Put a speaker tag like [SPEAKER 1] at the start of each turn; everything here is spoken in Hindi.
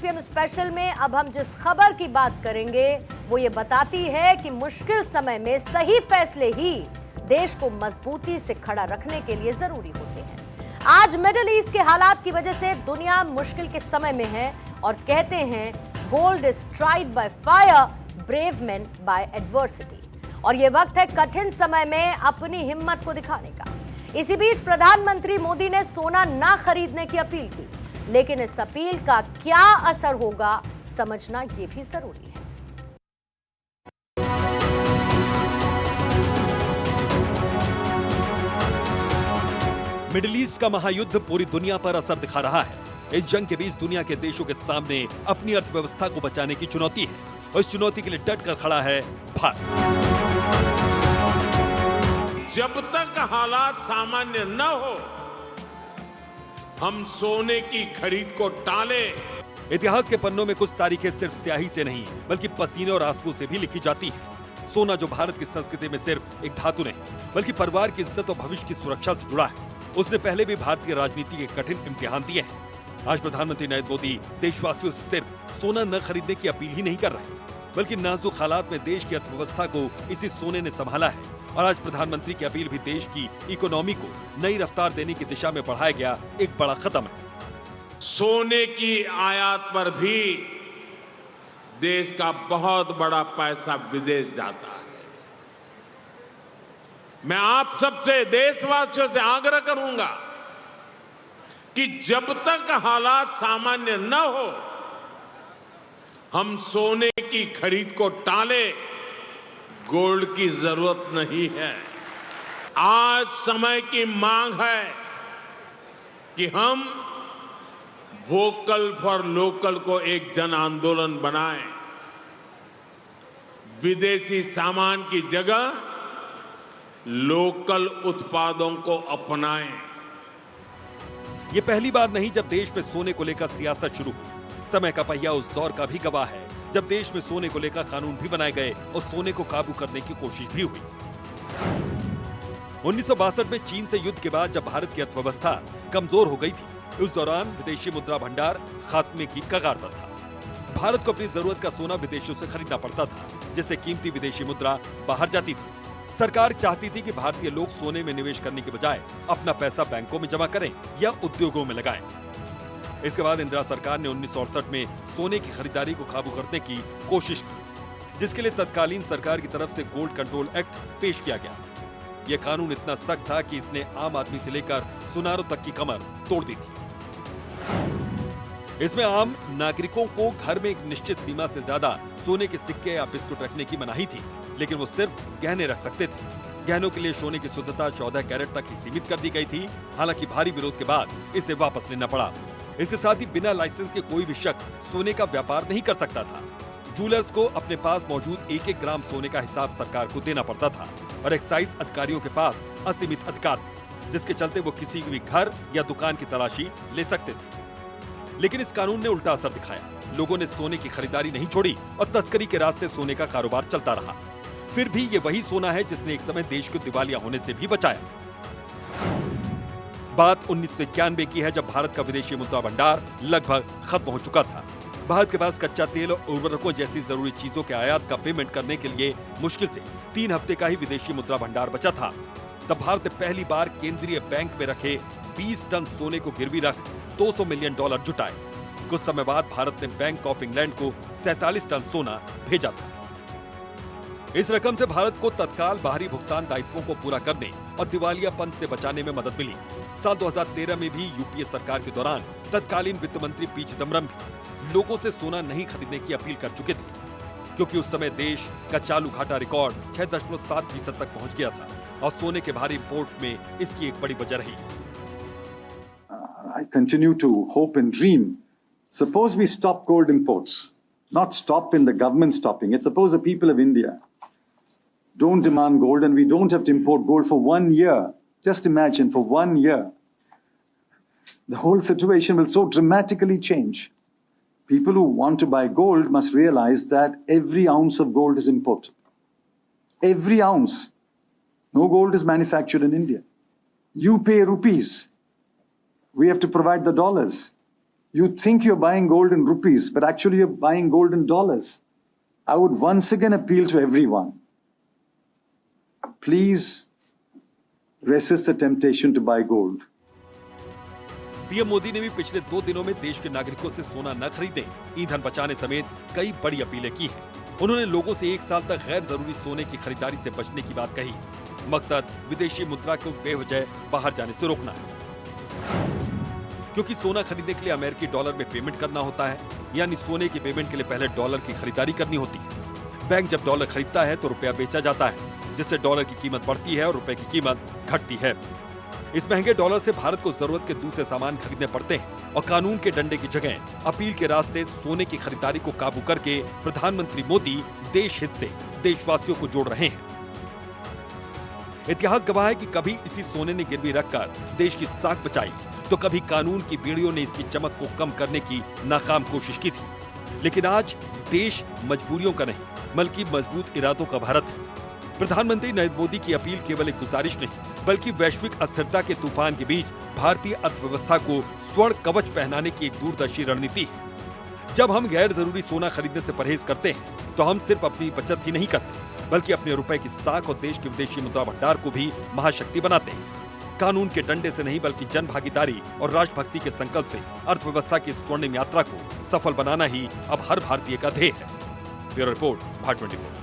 [SPEAKER 1] पीएम स्पेशल में अब हम जिस खबर की बात करेंगे वो ये बताती है कि मुश्किल समय में सही फैसले ही देश को मजबूती से खड़ा रखने के लिए जरूरी होते हैं। आज मिडिल ईस्ट के हालात की वजह से दुनिया मुश्किल के समय में है और कहते हैं gold is tried by fire, brave men by adversity. और ये वक्त है कठिन समय में अपनी हिम्मत को दिखाने का। इसी बीच प्रधानमंत्री मोदी ने सोना ना खरीदने की अपील की, लेकिन इस अपील का क्या असर होगा समझना यह भी जरूरी है।
[SPEAKER 2] मिडिल ईस्ट का महायुद्ध पूरी दुनिया पर असर दिखा रहा है। इस जंग के बीच दुनिया के देशों के सामने अपनी अर्थव्यवस्था को बचाने की चुनौती है और इस चुनौती के लिए डट कर खड़ा है भारत।
[SPEAKER 3] जब तक हालात सामान्य न हो, हम सोने की खरीद को टालें।
[SPEAKER 2] इतिहास के पन्नों में कुछ तारीखें सिर्फ स्याही से नहीं बल्कि पसीने और आंसू से भी लिखी जाती है। सोना जो भारत की संस्कृति में सिर्फ एक धातु नहीं बल्कि परिवार की इज्जत और भविष्य की सुरक्षा से जुड़ा है। उसने पहले भी भारतीय राजनीति के कठिन इम्तिहान दिए हैं। आज प्रधानमंत्री नरेंद्र मोदी देशवासियों से सिर्फ सोना न खरीदने की अपील ही नहीं कर रहे बल्कि नाजुक हालात में देश की अर्थव्यवस्था को इसी सोने ने संभाला है। और आज प्रधानमंत्री की अपील भी देश की इकोनॉमी को नई रफ्तार देने की दिशा में बढ़ाया गया एक बड़ा कदम है।
[SPEAKER 3] सोने की आयात पर भी देश का बहुत बड़ा पैसा विदेश जाता है। मैं आप सबसे, देशवासियों से आग्रह करूंगा कि जब तक हालात सामान्य न हो, हम सोने की खरीद को टालें। गोल्ड की जरूरत नहीं है। आज समय की मांग है कि हम वोकल फॉर लोकल को एक जन आंदोलन बनाएं। विदेशी सामान की जगह लोकल उत्पादों को अपनाएं।
[SPEAKER 2] ये पहली बार नहीं जब देश में सोने को लेकर सियासत शुरू हुई। समय का पहिया उस दौर का भी गवाह है जब देश में सोने को लेकर कानून भी बनाए गए और सोने को काबू करने की कोशिश भी हुई। 1962 में चीन से युद्ध के बाद जब भारत की अर्थव्यवस्था कमजोर हो गई थी, उस दौरान विदेशी मुद्रा भंडार खात्मे की कगार पर था। भारत को अपनी जरूरत का सोना विदेशों से खरीदना पड़ता था, जिससे कीमती विदेशी मुद्रा बाहर जाती थी। सरकार चाहती थी कि भारतीय लोग सोने में निवेश करने के बजाय अपना पैसा बैंकों में जमा करें या उद्योगों में लगाएं। इसके बाद इंदिरा सरकार ने 1968 में सोने की खरीदारी को काबू करने की कोशिश की, जिसके लिए तत्कालीन सरकार की तरफ से गोल्ड कंट्रोल एक्ट पेश किया गया। यह कानून इतना सख्त था कि इसने आम आदमी से लेकर सुनारों तक की कमर तोड़ दी थी। इसमें आम नागरिकों को घर में एक निश्चित सीमा से ज्यादा सोने के सिक्के या बिस्कुट रखने की मनाही थी, लेकिन वो सिर्फ गहने रख सकते थे। गहनों के लिए सोने की शुद्धता 14 कैरेट तक ही सीमित कर दी गई थी। हालांकि भारी विरोध के बाद इसे वापस लेना पड़ा। इसके साथ ही बिना लाइसेंस के कोई भी शख्स सोने का व्यापार नहीं कर सकता था। जूलर्स को अपने पास मौजूद 1-1 ग्राम सोने का हिसाब सरकार को देना पड़ता था और एक्साइज अधिकारियों के पास असीमित अधिकार थे, जिसके चलते वो किसी भी घर या दुकान की तलाशी ले सकते थे। लेकिन इस कानून ने उल्टा असर दिखाया। लोगों ने सोने की खरीदारी नहीं छोड़ी और तस्करी के रास्ते सोने का कारोबार चलता रहा। फिर भी ये वही सोना है जिसने एक समय देश को दिवालिया होने से भी बचाया। बात 1991 की है, जब भारत का विदेशी मुद्रा भंडार लगभग खत्म हो चुका था। भारत के पास कच्चा तेल और उर्वरकों जैसी जरूरी चीजों के आयात का पेमेंट करने के लिए मुश्किल से 3 हफ्ते का ही विदेशी मुद्रा भंडार बचा था। तब भारत ने पहली बार केंद्रीय बैंक में रखे 20 टन सोने को गिरवी रख $200 मिलियन जुटाए। कुछ समय बाद भारत ने बैंक ऑफ इंग्लैंड को 47 टन सोना भेजा था। इस रकम से भारत को तत्काल बाहरी भुगतान दायित्वों को पूरा करने और दिवालियापन से बचाने में मदद मिली। साल 2013 में भी यूपीए सरकार के दौरान तत्कालीन वित्त मंत्री पी चिदम्बरम भी लोगों से सोना नहीं खरीदने की अपील कर चुके थे, क्योंकि उस समय देश का चालू घाटा रिकॉर्ड 6.7% तक पहुंच गया था और सोने के भारी इंपोर्ट में इसकी एक बड़ी वजह रही।
[SPEAKER 4] I continue to hope and dream. Suppose we stop gold imports, not stop in the government stopping it. Suppose the people of India don't demand gold and we don't have to import gold for 1 year. Just imagine, for 1 year, the whole situation will so dramatically change. People who want to buy gold must realize that every ounce of gold is imported. Every ounce. No gold is manufactured in India. You pay rupees. We have to provide the dollars. You think you're buying gold in rupees, but actually you're buying gold in dollars. I would once again appeal to everyone. Please resist the temptation to buy gold.
[SPEAKER 2] PM Modi ने भी पिछले 2 दिनों में देश के नागरिकों से सोना न खरीदें, ईंधन बचाने समेत कई बड़ी अपीलें की हैं। उन्होंने लोगों से 1 साल तक गैर जरूरी सोने की खरीदारी से बचने की बात कही। मकसद विदेशी मुद्रा को बेवजह बाहर जाने से रोकना है, क्योंकि सोना खरीदने के लिए अमेरिकी डॉलर में पेमेंट करना होता है, यानी सोने की पेमेंट के लिए पहले डॉलर की खरीदारी करनी होती है। बैंक जब डॉलर खरीदता है तो रुपया बेचा जाता है, जिससे डॉलर की कीमत बढ़ती है और रुपए की कीमत घटती है। इस महंगे डॉलर से भारत को जरूरत के दूसरे सामान खरीदने पड़ते हैं और कानून के डंडे की जगह अपील के रास्ते सोने की खरीदारी को काबू करके प्रधानमंत्री मोदी देश हित से देशवासियों को जोड़ रहे हैं। इतिहास गवाह है कि कभी इसी सोने ने गिरवी रखकर देश की साख बचाई, तो कभी कानून की बेड़ियों ने इसकी चमक को कम करने की नाकाम कोशिश की थी। लेकिन आज देश मजबूरियों का नहीं, बल्कि मजबूत इरादों का भारत है। प्रधानमंत्री नरेंद्र मोदी की अपील केवल एक गुजारिश नहीं, बल्कि वैश्विक अस्थिरता के तूफान के बीच भारतीय अर्थव्यवस्था को स्वर्ण कवच पहनाने की एक दूरदर्शी रणनीति है। जब हम गैर जरूरी सोना खरीदने से परहेज करते हैं, तो हम सिर्फ अपनी बचत ही नहीं करते, बल्कि अपने रुपए की साख और देश के विदेशी मुद्रा भंडार को भी महाशक्ति बनाते हैं। कानून के डंडे से नहीं, बल्कि जन भागीदारी और राष्ट्रभक्ति के संकल्प से अर्थव्यवस्था की स्वर्णिम यात्रा को सफल बनाना ही अब हर भारतीय का ध्येय है। Bureau report, Bharat 24।